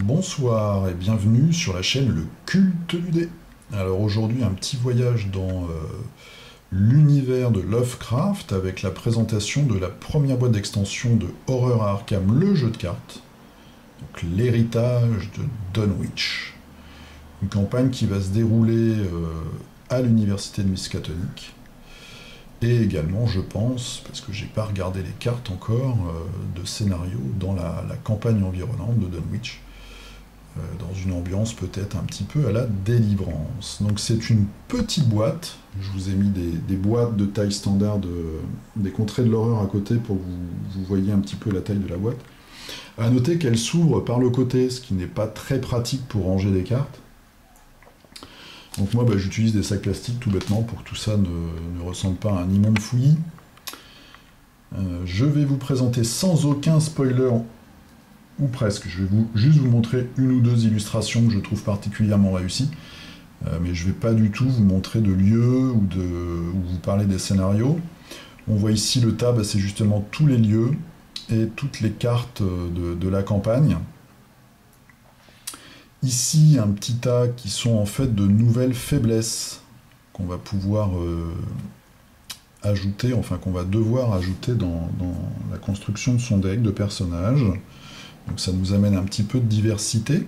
Bonsoir et bienvenue sur la chaîne Le Culte du Dé. Alors aujourd'hui un petit voyage dans l'univers de Lovecraft avec la présentation de la première boîte d'extension de Horror à Arkham, le jeu de cartes. Donc l'héritage de Dunwich. Une campagne qui va se dérouler à l'université de Miskatonic. Et également, je pense, parce que j'ai pas regardé les cartes encore, de scénario dans la campagne environnante de Dunwich. Dans une ambiance peut-être un petit peu à la délivrance. Donc c'est une petite boîte, je vous ai mis des boîtes de taille standard des contrées de l'horreur à côté pour que vous voyez un petit peu la taille de la boîte. A noter qu'elle s'ouvre par le côté, ce qui n'est pas très pratique pour ranger des cartes. Donc moi j'utilise des sacs plastiques tout bêtement pour que tout ça ne ressemble pas à un immonde fouillis. Je vais vous présenter sans aucun spoiler ou presque. Je vais juste vous montrer une ou deux illustrations que je trouve particulièrement réussies, mais je ne vais pas du tout vous montrer de lieux ou vous parler des scénarios. On voit ici le tas, c'est justement tous les lieux et toutes les cartes de la campagne. Ici, un petit tas qui sont en fait de nouvelles faiblesses qu'on va pouvoir ajouter, enfin qu'on va devoir ajouter dans la construction de son deck de personnages. Donc ça nous amène un petit peu de diversité.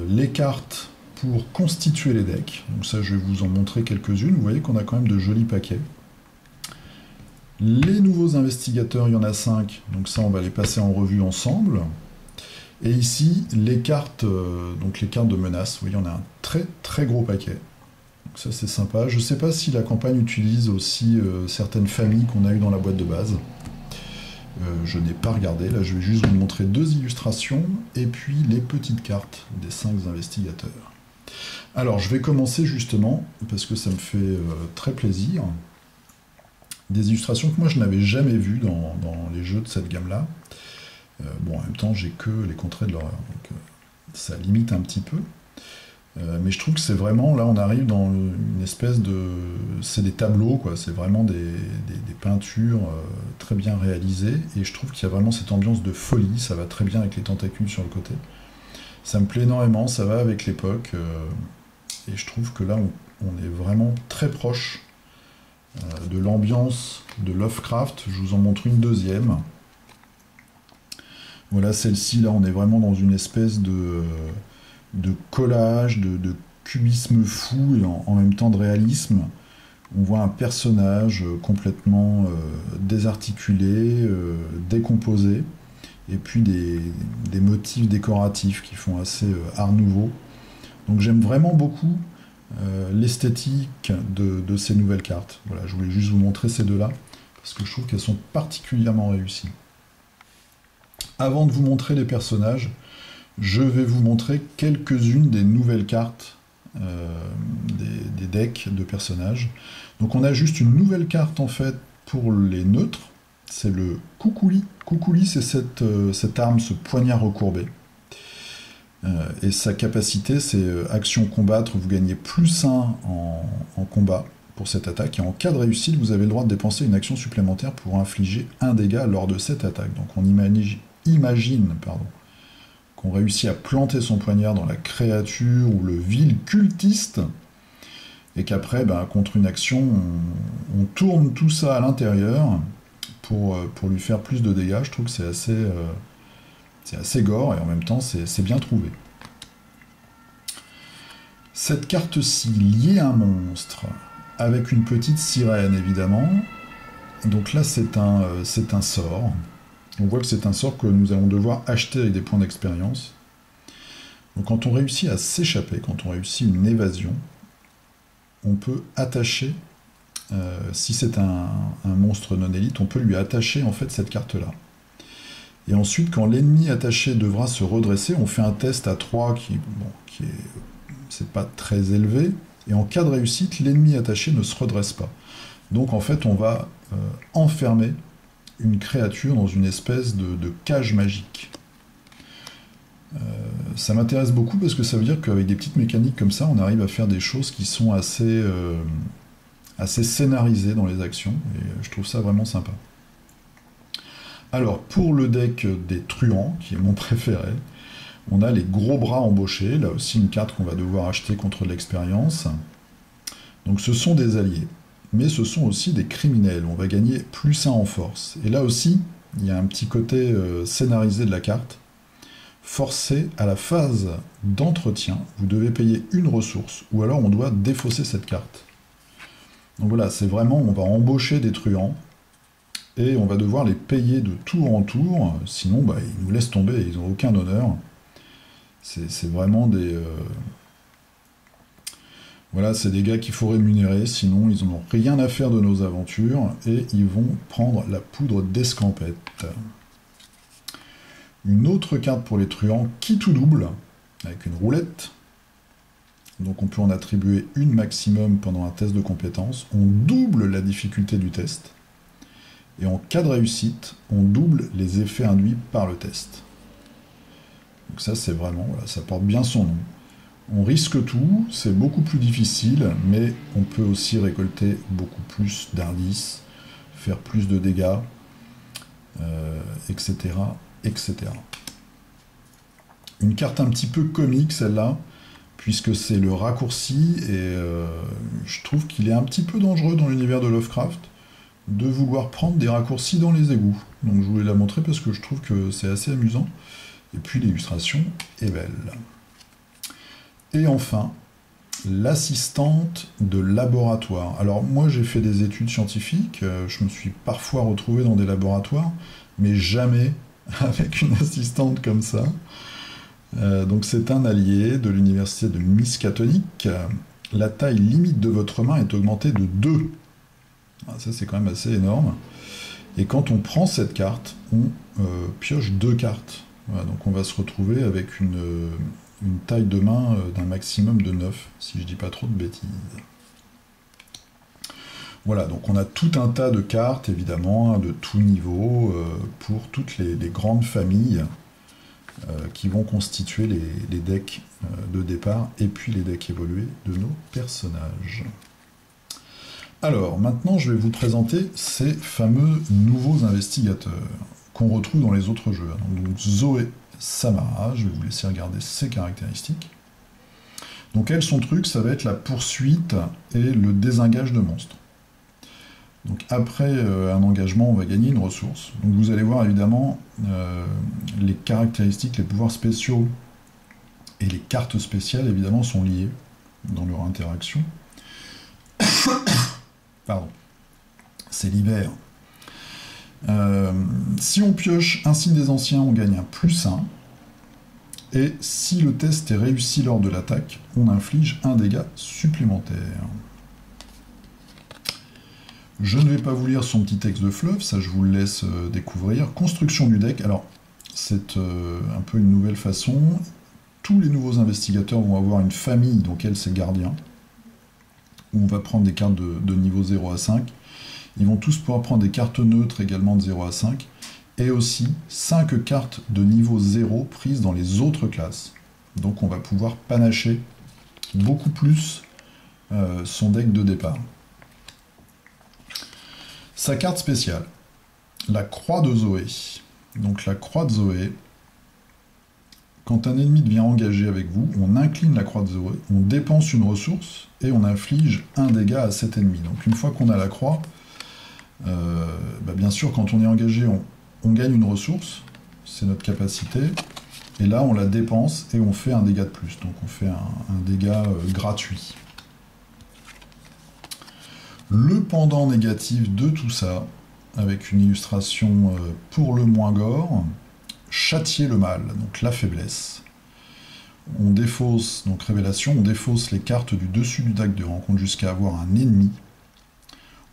Les cartes pour constituer les decks. Donc ça, je vais vous en montrer quelques-unes. Vous voyez qu'on a quand même de jolis paquets. Les nouveaux investigateurs, il y en a 5. Donc ça, on va les passer en revue ensemble. Et ici, les cartes, donc les cartes de menace. Vous voyez, on a un très très gros paquet. Donc ça, c'est sympa. Je ne sais pas si la campagne utilise aussi certaines familles qu'on a eues dans la boîte de base. Je n'ai pas regardé, là je vais juste vous montrer deux illustrations et puis les petites cartes des 5 investigateurs. Alors je vais commencer justement, parce que ça me fait très plaisir, des illustrations que moi je n'avais jamais vues dans les jeux de cette gamme-là. Bon, en même temps j'ai que les contrées de l'horreur, donc ça limite un petit peu. Mais je trouve que c'est vraiment, là on arrive dans une espèce de... C'est des tableaux, quoi. C'est vraiment des peintures très bien réalisées, et je trouve qu'il y a vraiment cette ambiance de folie, ça va très bien avec les tentacules sur le côté. Ça me plaît énormément, ça va avec l'époque, et je trouve que là on est vraiment très proche de l'ambiance de Lovecraft. Je vous en montre une deuxième. Voilà, celle-ci, là on est vraiment dans une espèce de collage, de cubisme fou et en même temps de réalisme. On voit un personnage complètement désarticulé, décomposé, et puis des motifs décoratifs qui font assez art nouveau. Donc j'aime vraiment beaucoup l'esthétique de ces nouvelles cartes. Voilà, je voulais juste vous montrer ces deux-là, parce que je trouve qu'elles sont particulièrement réussies. Avant de vous montrer les personnages, je vais vous montrer quelques-unes des nouvelles cartes des decks de personnages. Donc on a juste une nouvelle carte en fait pour les neutres, c'est le Kukuli. Kukuli, c'est cette arme, ce poignard recourbé. Et sa capacité, c'est action combattre, vous gagnez +1 en combat pour cette attaque, et en cas de réussite, vous avez le droit de dépenser une action supplémentaire pour infliger un dégât lors de cette attaque. Donc on imagine qu'on réussit à planter son poignard dans la créature ou le vil cultiste, et qu'après, contre une action, on tourne tout ça à l'intérieur pour lui faire plus de dégâts. Je trouve que c'est assez gore, et en même temps, c'est bien trouvé. Cette carte-ci, liée à un monstre, avec une petite sirène, évidemment. Donc là, c'est un sort. On voit que c'est un sort que nous allons devoir acheter avec des points d'expérience. Donc quand on réussit à s'échapper, quand on réussit une évasion, on peut attacher, si c'est un monstre non élite, on peut lui attacher en fait cette carte-là. Et ensuite, quand l'ennemi attaché devra se redresser, on fait un test à 3 c'est pas très élevé, et en cas de réussite, l'ennemi attaché ne se redresse pas. Donc en fait, on va enfermer une créature dans une espèce de cage magique. Ça m'intéresse beaucoup parce que ça veut dire qu'avec des petites mécaniques comme ça, on arrive à faire des choses qui sont assez scénarisées dans les actions, et je trouve ça vraiment sympa. Alors, pour le deck des truands, qui est mon préféré, on a les gros bras embauchés, là aussi une carte qu'on va devoir acheter contre l'expérience. Donc ce sont des alliés, mais ce sont aussi des criminels, on va gagner +1 en force. Et là aussi, il y a un petit côté scénarisé de la carte. Forcé à la phase d'entretien, vous devez payer une ressource, ou alors on doit défausser cette carte. Donc voilà, c'est vraiment, on va embaucher des truands, et on va devoir les payer de tour en tour, sinon bah, ils nous laissent tomber, ils n'ont aucun honneur. C'est vraiment des... Voilà, c'est des gars qu'il faut rémunérer, sinon ils n'ont rien à faire de nos aventures, et ils vont prendre la poudre d'escampette. Une autre carte pour les truands qui tout double, avec une roulette. Donc on peut en attribuer une maximum pendant un test de compétence. On double la difficulté du test. Et en cas de réussite, on double les effets induits par le test. Donc ça c'est vraiment, voilà, ça porte bien son nom. On risque tout, c'est beaucoup plus difficile, mais on peut aussi récolter beaucoup plus d'indices, faire plus de dégâts, etc., etc. Une carte un petit peu comique celle-là, puisque c'est le raccourci, et je trouve qu'il est un petit peu dangereux dans l'univers de Lovecraft, de vouloir prendre des raccourcis dans les égouts. Donc je voulais la montrer parce que je trouve que c'est assez amusant, et puis l'illustration est belle. Et enfin, l'assistante de laboratoire. Alors moi j'ai fait des études scientifiques, je me suis parfois retrouvé dans des laboratoires, mais jamais avec une assistante comme ça. Donc c'est un allié de l'université de Miskatonic. La taille limite de votre main est augmentée de 2. Ça c'est quand même assez énorme. Et quand on prend cette carte, on pioche 2 cartes. Voilà, donc on va se retrouver avec une taille de main d'un maximum de 9, si je dis pas trop de bêtises. Voilà, donc on a tout un tas de cartes, évidemment, de tout niveau, pour toutes les grandes familles qui vont constituer les decks de départ, et puis les decks évolués de nos personnages. Alors, maintenant, je vais vous présenter ces fameux nouveaux investigateurs qu'on retrouve dans les autres jeux. Donc Zoé Samara, je vais vous laisser regarder ses caractéristiques. Donc elle, son truc, ça va être la poursuite et le désengage de monstres. Donc après un engagement, on va gagner une ressource. Donc vous allez voir évidemment les caractéristiques, les pouvoirs spéciaux et les cartes spéciales évidemment sont liés dans leur interaction. Pardon. C'est l'hiver. Si on pioche un signe des anciens, on gagne un +1. Et si le test est réussi lors de l'attaque, on inflige un dégât supplémentaire. Je ne vais pas vous lire son petit texte de fleuve, ça je vous le laisse découvrir. Construction du deck, alors c'est un peu une nouvelle façon. Tous les nouveaux investigateurs vont avoir une famille, donc elle c'est gardien, où on va prendre des cartes de niveau 0 à 5. Ils vont tous pouvoir prendre des cartes neutres également de 0 à 5, et aussi 5 cartes de niveau 0 prises dans les autres classes. Donc on va pouvoir panacher beaucoup plus son deck de départ. Sa carte spéciale, la croix de Zoé. Donc la croix de Zoé, quand un ennemi devient engagé avec vous, on incline la croix de Zoé, on dépense une ressource et on inflige un dégât à cet ennemi. Donc une fois qu'on a la croix, bien sûr quand on est engagé, on gagne une ressource, c'est notre capacité, et là on la dépense et on fait un dégât de plus, donc on fait un dégât gratuit. Le pendant négatif de tout ça, avec une illustration pour le moins gore, châtier le mal, donc la faiblesse. On défausse, donc révélation, on défausse les cartes du dessus du deck de rencontre jusqu'à avoir un ennemi.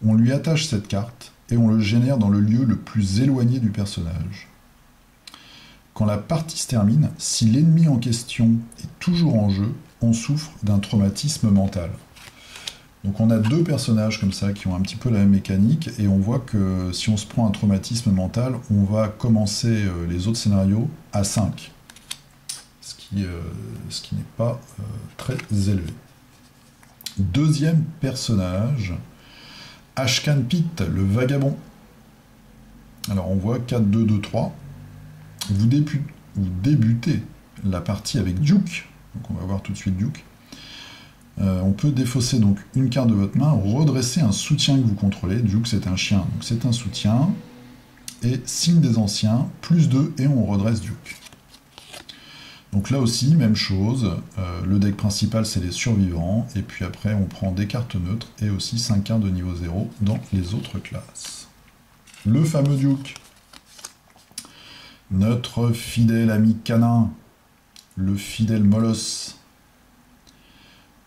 On lui attache cette carte et on le génère dans le lieu le plus éloigné du personnage. Quand la partie se termine, si l'ennemi en question est toujours en jeu, on souffre d'un traumatisme mental. Donc on a 2 personnages comme ça qui ont un petit peu la même mécanique, et on voit que si on se prend un traumatisme mental, on va commencer les autres scénarios à 5. Ce qui n'est pas très élevé. Deuxième personnage, Ashkan Pitt, le vagabond. Alors on voit 4, 2, 2, 3. Vous débutez la partie avec Duke. Donc on va voir tout de suite Duke. On peut défausser donc une carte de votre main, redresser un soutien que vous contrôlez. Duke c'est un chien, donc c'est un soutien. Et signe des anciens, plus 2, et on redresse Duke. Donc là aussi, même chose, le deck principal c'est les survivants, et puis après on prend des cartes neutres, et aussi 5 cartes de niveau 0 dans les autres classes. Le fameux Duke. Notre fidèle ami canin, le fidèle Molosse.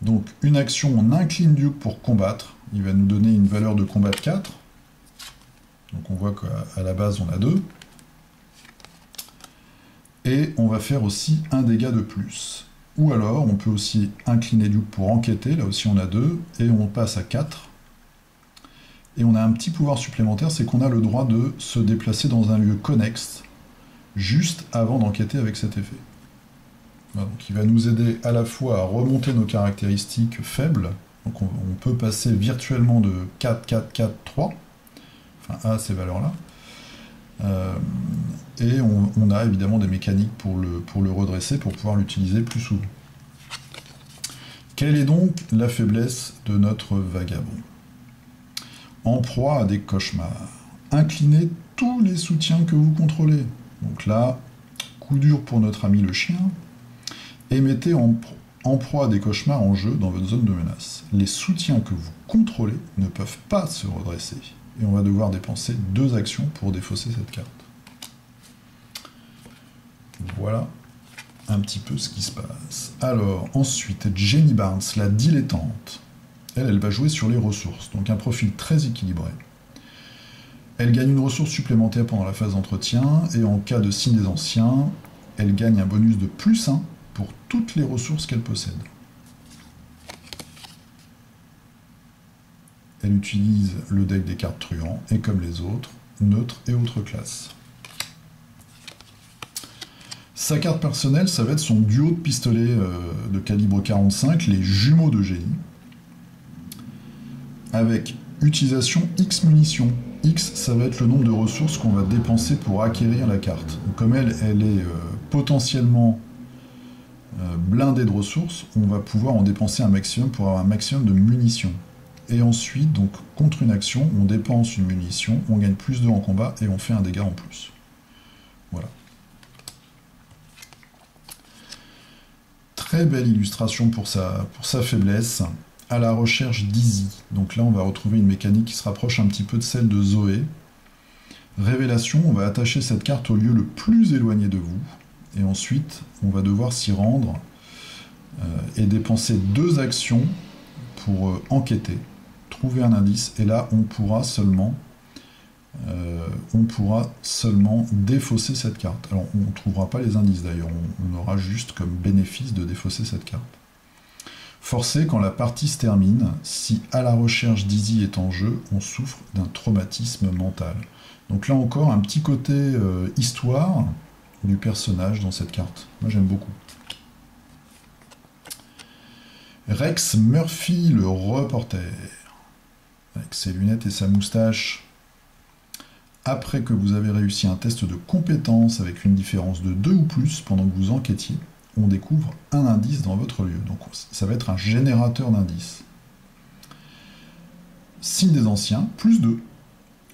Donc une action, on incline Duke pour combattre, il va nous donner une valeur de combat de 4. Donc on voit qu'à la base on a 2. Et on va faire aussi un dégât de plus. Ou alors on peut aussi incliner Duke pour enquêter, là aussi on a 2, et on passe à 4. Et on a un petit pouvoir supplémentaire, c'est qu'on a le droit de se déplacer dans un lieu connexe, juste avant d'enquêter avec cet effet. Voilà, donc il va nous aider à la fois à remonter nos caractéristiques faibles, donc on peut passer virtuellement de 4, 4, 4, 3, enfin à ces valeurs-là, et on a évidemment des mécaniques pour le redresser, pour pouvoir l'utiliser plus souvent. Quelle est donc la faiblesse de notre vagabond? En proie à des cauchemars. Inclinez tous les soutiens que vous contrôlez. Donc là, coup dur pour notre ami le chien. Et mettez en proie à des cauchemars en jeu dans votre zone de menace. Les soutiens que vous contrôlez ne peuvent pas se redresser. Et on va devoir dépenser 2 actions pour défausser cette carte. Voilà un petit peu ce qui se passe. Alors, ensuite, Jenny Barnes, la dilettante. Elle va jouer sur les ressources, donc un profil très équilibré. Elle gagne une ressource supplémentaire pendant la phase d'entretien, et en cas de signe des anciens, elle gagne un bonus de plus 1 pour toutes les ressources qu'elle possède. Elle utilise le deck des cartes truands, et comme les autres, neutres et autres classes. Sa carte personnelle, ça va être son duo de pistolets de calibre 45, les jumeaux de génie, avec utilisation X munitions. X, ça va être le nombre de ressources qu'on va dépenser pour acquérir la carte. Donc, comme elle est potentiellement blindée de ressources, on va pouvoir en dépenser un maximum pour avoir un maximum de munitions. Et ensuite, donc contre une action, on dépense une munition, on gagne plus 2 en combat et on fait un dégât en plus. Voilà. Très belle illustration pour sa faiblesse. À la recherche d'Izzy. Donc là, on va retrouver une mécanique qui se rapproche un petit peu de celle de Zoé. Révélation, on va attacher cette carte au lieu le plus éloigné de vous. Et ensuite, on va devoir s'y rendre et dépenser 2 actions pour enquêter, trouver un indice. Et là, on pourra seulement défausser cette carte. Alors, on ne trouvera pas les indices d'ailleurs. On aura juste comme bénéfice de défausser cette carte. Forcé, quand la partie se termine, si à la recherche d'Izzy est en jeu, on souffre d'un traumatisme mental. Donc là encore, un petit côté histoire du personnage dans cette carte. Moi j'aime beaucoup. Rex Murphy, le reporter, avec ses lunettes et sa moustache. Après que vous avez réussi un test de compétence avec une différence de 2 ou plus pendant que vous enquêtiez, on découvre un indice dans votre lieu. Donc ça va être un générateur d'indices. Signe des anciens, plus 2.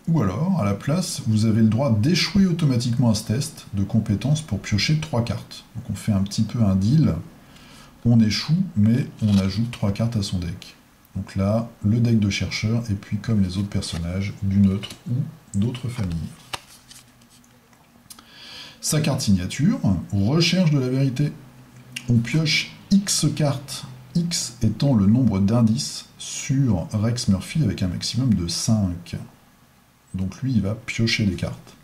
Ou alors, à la place, vous avez le droit d'échouer automatiquement à ce test de compétences pour piocher 3 cartes. Donc on fait un petit peu un deal. On échoue, mais on ajoute 3 cartes à son deck. Donc là, le deck de chercheur, et puis comme les autres personnages, du neutre ou d'autres familles. Sa carte signature, recherche de la vérité. On pioche X cartes, X étant le nombre d'indices sur Rex Murphy avec un maximum de 5. Donc lui, il va piocher des cartes.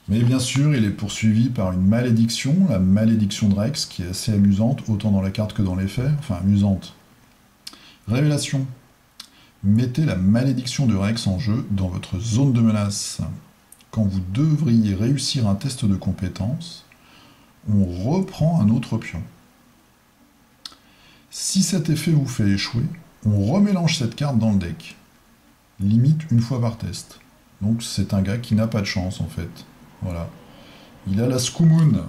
Mais bien sûr, il est poursuivi par une malédiction, la malédiction de Rex, qui est assez amusante, autant dans la carte que dans les faits. Enfin, amusante. Révélation. Mettez la malédiction de Rex en jeu dans votre zone de menace. Quand vous devriez réussir un test de compétence, on reprend un autre pion. Si cet effet vous fait échouer, on remélange cette carte dans le deck. Limite une fois par test. Donc c'est un gars qui n'a pas de chance en fait. Voilà. Il a la Scoumoun.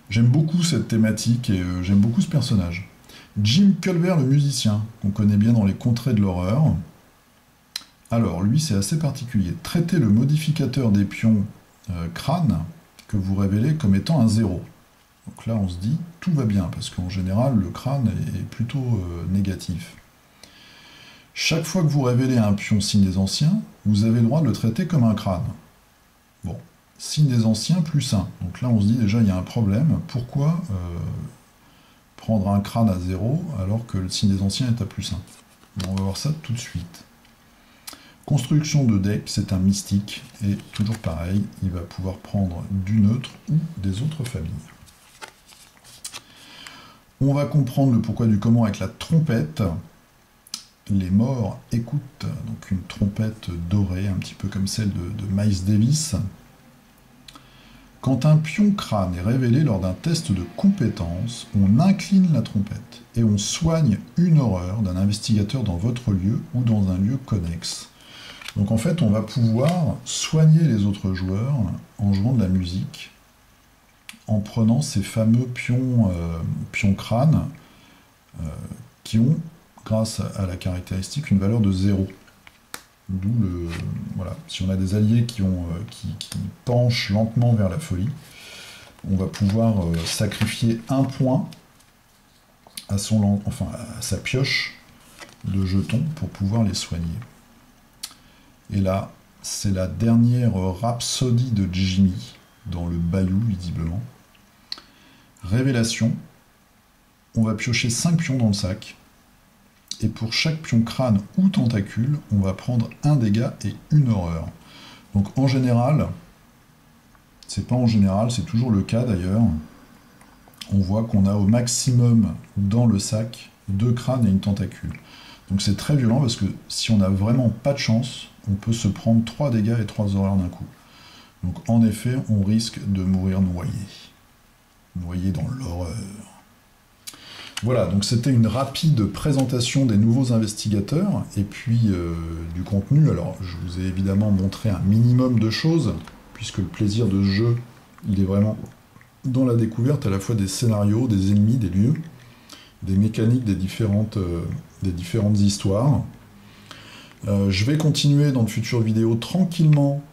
J'aime beaucoup cette thématique et j'aime beaucoup ce personnage. Jim Culver, le musicien, qu'on connaît bien dans les contrées de l'horreur. Alors, lui, c'est assez particulier. Traitez le modificateur des pions crâne que vous révélez comme étant un 0. Donc là, on se dit, tout va bien, parce qu'en général, le crâne est plutôt négatif. Chaque fois que vous révélez un pion signe des anciens, vous avez le droit de le traiter comme un crâne. Bon, signe des anciens plus 1. Donc là, on se dit déjà, il y a un problème. Pourquoi prendre un crâne à 0 alors que le signe des anciens est à plus 1? Bon, on va voir ça tout de suite. Construction de deck, c'est un mystique, et toujours pareil, il va pouvoir prendre du neutre ou des autres familles. On va comprendre le pourquoi du comment avec la trompette. Les morts écoutent, donc une trompette dorée, un petit peu comme celle de Miles Davis. Quand un pion crâne est révélé lors d'un test de compétence, on incline la trompette et on soigne une horreur d'un investigateur dans votre lieu ou dans un lieu connexe. Donc en fait, on va pouvoir soigner les autres joueurs en jouant de la musique, en prenant ces fameux pions crânes qui ont, grâce à la caractéristique, une valeur de 0. D'où le... Voilà, si on a des alliés qui penchent lentement vers la folie, on va pouvoir sacrifier un point à sa pioche de jetons pour pouvoir les soigner. Et là, c'est la dernière rhapsodie de Jimmy, dans le bayou, visiblement. Révélation. On va piocher 5 pions dans le sac. Et pour chaque pion crâne ou tentacule, on va prendre un dégât et une horreur. Donc en général, c'est pas en général, c'est toujours le cas d'ailleurs, on voit qu'on a au maximum dans le sac 2 crânes et une tentacule. Donc c'est très violent parce que si on n'a vraiment pas de chance, on peut se prendre 3 dégâts et 3 horreurs d'un coup. Donc en effet, on risque de mourir noyé. Noyé dans l'horreur. Voilà, donc c'était une rapide présentation des nouveaux investigateurs et puis du contenu. Alors, je vous ai évidemment montré un minimum de choses, puisque le plaisir de ce jeu, il est vraiment dans la découverte à la fois des scénarios, des ennemis, des lieux, des mécaniques, des différentes histoires. Je vais continuer dans de futures vidéos tranquillement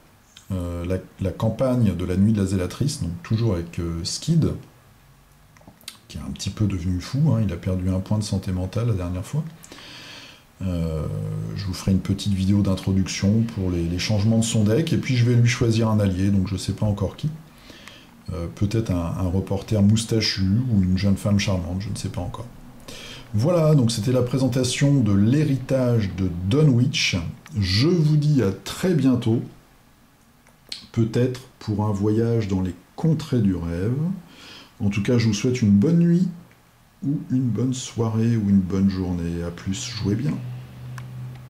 la campagne de la nuit de la zélatrice, donc toujours avec Skid, qui est un petit peu devenu fou, hein, il a perdu 1 point de santé mentale la dernière fois. Je vous ferai une petite vidéo d'introduction pour les changements de son deck, et puis je vais lui choisir un allié, donc je ne sais pas encore qui. Peut-être un reporter moustachu ou une jeune femme charmante, je ne sais pas encore. Voilà, donc c'était la présentation de l'héritage de Dunwich. Je vous dis à très bientôt, peut-être pour un voyage dans les contrées du rêve. En tout cas, je vous souhaite une bonne nuit, ou une bonne soirée, ou une bonne journée. À plus, jouez bien.